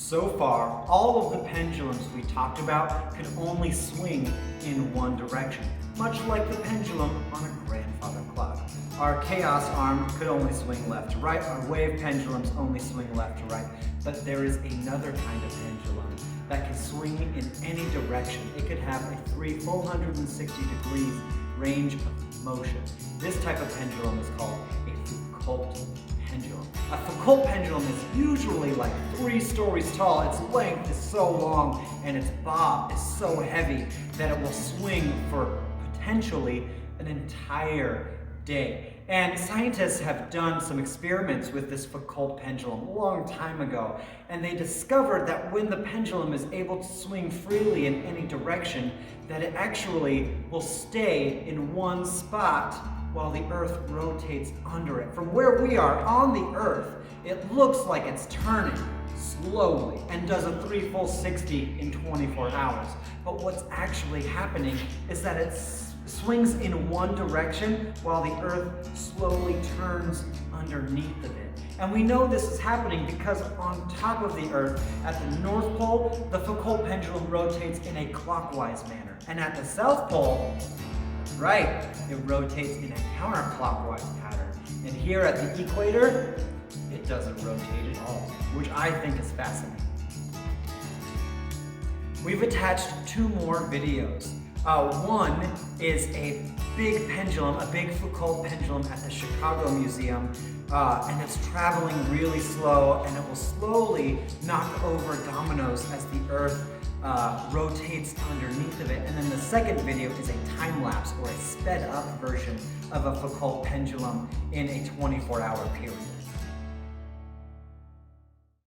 So far, all of the pendulums we talked about could only swing in one direction, much like the pendulum on a grandfather clock. Our chaos arm could only swing left to right, our wave pendulums only swing left to right, but there is another kind of pendulum that can swing in any direction. It could have a 360 degrees range of motion. This type of pendulum is called a Foucault pendulum. A Foucault pendulum is usually like 3 stories tall. Its length is so long and its bob is so heavy that it will swing for potentially an entire day. And scientists have done some experiments with this Foucault pendulum a long time ago, and they discovered that when the pendulum is able to swing freely in any direction, that it actually will stay in one spot while the Earth rotates under it. From where we are on the Earth, it looks like it's turning slowly and does a 360 in 24 hours. But what's actually happening is that it swings in one direction while the Earth slowly turns underneath of it. And we know this is happening because on top of the Earth, at the North Pole, the Foucault pendulum rotates in a clockwise manner. And at the South Pole, right, it rotates in a counterclockwise pattern. And here at the equator, it doesn't rotate at all, which I think is fascinating. We've attached 2 more videos. One is a big pendulum, a big Foucault pendulum at the Chicago Museum, and it's traveling really slow, and it will slowly knock over dominoes as the Earth rotates underneath of it. And then the second video is a time-lapse or a sped-up version of a Foucault pendulum in a 24-hour period.